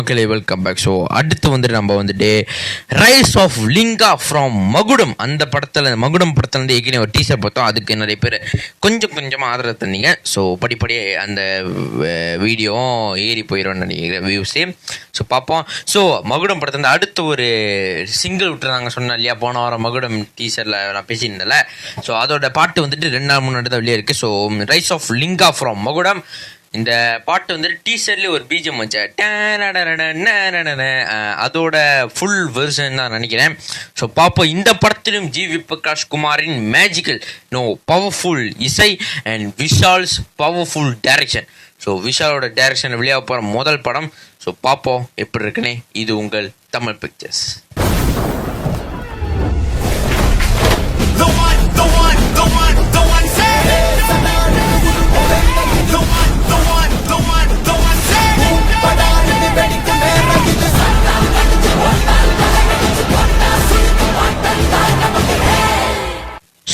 மக்களே welcome back. So அடுத்து வந்துட்டு நம்ம வந்துட்டு ரைஸ் ஆஃப் லிங்கா ஃப்ரம் மகுடம் அந்த மகுடம் படத்தில் ஏற்கனவே ஒரு டீசர் பார்த்தோம். அதுக்கு நிறைய பேர் கொஞ்சமாக ஆதரவு தந்தீங்க. ஸோ படிப்படியே அந்த வீடியோவும் ஏறி போயிடும்னு நினைக்கிறேன் வியூஸே. ஸோ பார்ப்போம். ஸோ மகுடம் படத்தில் அடுத்த ஒரு சிங்கிள் விட்டுருந்தாங்க சொன்னேன் இல்லையா, போன வாரம் மகுடம் டீசரில் நான் பேசியிருந்தேன்ல. ஸோ அதோட பாட்டு வந்துட்டு 2 நாள் முன்னாடி தான் வெளியே இருக்குது. So rise of Linga from Magudam இந்த பாட்டு வந்துட்டு டீசர்லேயே ஒரு பீஜம் வச்சேன், அதோட ஃபுல் வெர்ஷன் தான் நினைக்கிறேன். ஸோ பார்ப்போம். இந்த படத்திலும் ஜி.வி. பிரகாஷ் குமாரின் மேஜிக்கல் பவர்ஃபுல் இசை and Vishal's powerful direction. So விஷாலோட டைரக்ஷன் வெளியாக போகிற முதல் படம். ஸோ பார்ப்போம் எப்படி இருக்குன்னே. இது உங்கள் தமிழ் பிக்சர்ஸ்.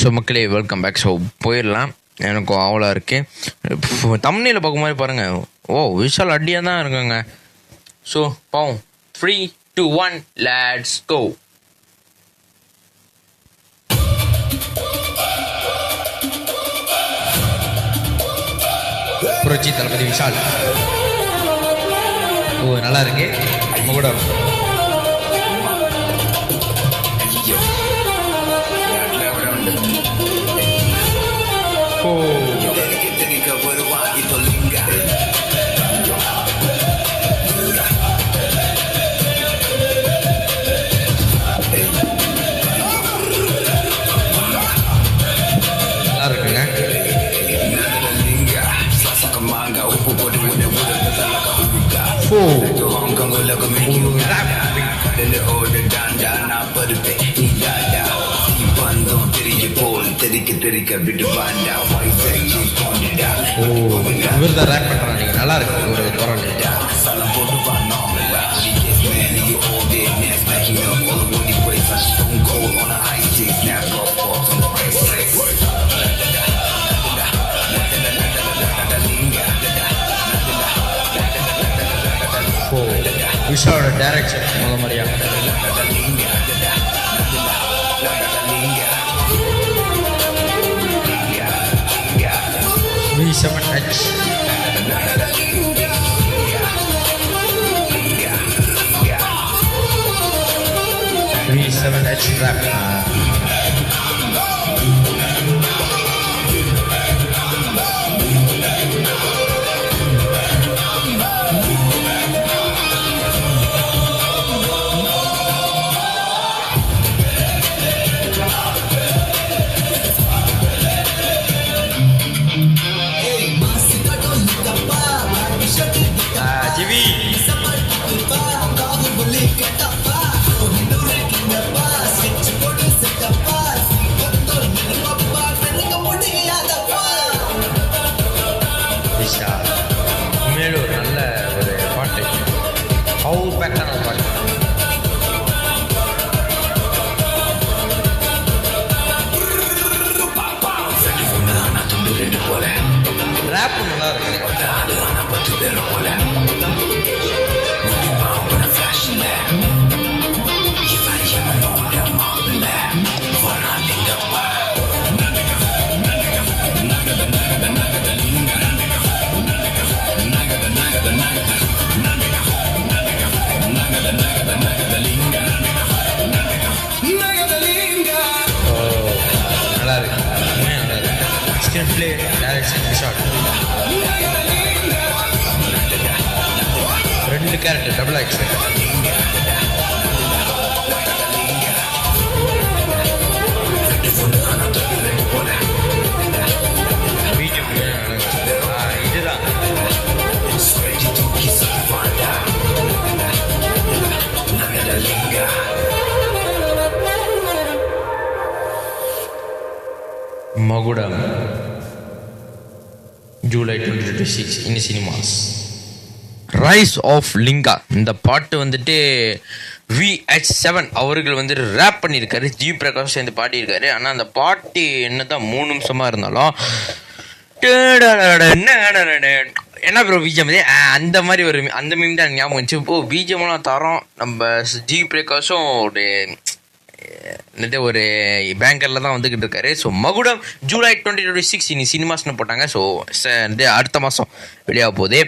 ஸோ மக்களே வெல்கம் பேக். ஸோ போயிடலாம். எனக்கும் ஆவலாக இருக்குது. தம்ப்நெயில பார்க்கும் மாதிரி பாருங்கள். ஓ விஷால் அடியாக தான் இருக்குங்க. ஸோ பாவம். 3, 2, 1 லெட்ஸ் கோ. புரட்சி தளபதி விஷால். ஓ நல்லா இருக்கு. கூட இவர் ரேப் பண்றாங்க. நல்லா இருக்கு. விஷாலோட டைரக்ஷன் முதல் மாதிரியா. V7H rap. உண்மையிலே ஒரு நல்ல ஒரு பாட்டு. பவர் பேக்கான பாட்டு. ரேப் நல்லா இருக்கு. Play direction shot. ரெண்டு கேரக்டர் டபுள் ஆக்ஷன். இதுதான் Magudam July 2026 in cinemas. Rise of Linga இந்த பாட்டு வந்துட்டு VH7 அவர்கள் வந்துட்டு ரேப் பண்ணியிருக்காரு. ஜி பிரகாஷ் சேர்ந்து பாடியிருக்காரு. ஆனால் அந்த பாட்டு என்னதான் 3 நிமிஷமாக இருந்தாலும் என்ன ப்ரோ பிஜிஎம் அந்த மாதிரி ஒரு அந்த மீம் தான் ஞாபகம் வந்துச்சு. இப்போ பிஜிஎம்லாம் தரோம். நம்ம ஜி பிரகாஷும் ஒரு பேங்கரில் தான் வந்துக்கிட்டு இருக்காரு. ஸோ மகுடம் ஜூலை 2026 இனி சினிமாஸ்னு போட்டாங்க. ஸோ அடுத்த மாதம் வெளியாக போகுது.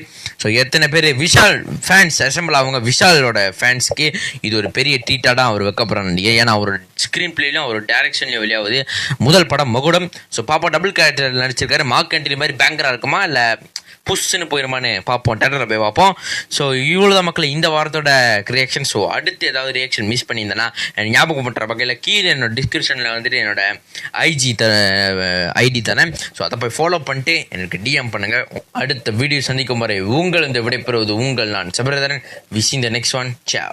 ஸோ எத்தனை பேர் விஷால் ஃபேன்ஸ் அசம்பிள் அவங்க விஷாலோட ஃபேன்ஸ்க்கு இது ஒரு பெரிய ட்ரீட்டாக தான் அவர் வைக்க போகிறாங்க. ஏன்னா அவரோட ஸ்க்ரீன் பிளேலையும் அவர் டைரக்ஷன்லையும் வெளியாகுது முதல் படம் மகுடம். ஸோ பாப்பா டபுள் கேரக்டர் நடிச்சிருக்காரு. மார்க் ஆண்டனி மாதிரி பேங்கராக இருக்குமா இல்லை புஷ்ஷுன்னு போயிருமான்னு பார்ப்போம், தேட்டரில் போய் பார்ப்போம். ஸோ இவ்வளோதான் மக்கள் இந்த வாரத்தோட ரியாக்ஷன். ஸோ அடுத்து ஏதாவது ரியாக்ஷன் மிஸ் பண்ணியிருந்தேன்னா ஞாபகம் பண்ணுற வகையில் கீழே என்னோட டிஸ்கிரிப்ஷனில் வந்துட்டு என்னோட ஐடி தரேன். ஸோ அதை போய் ஃபாலோ பண்ணிட்டு எனக்கு டிஎம் பண்ணுங்கள். அடுத்த வீடியோ சந்திக்கும் வரை உங்கள் இந்த விடைபெறுவது உங்கள் நான் சபரதரன். விஷ் இந்த நெக்ஸ்ட் ஒன். ciao.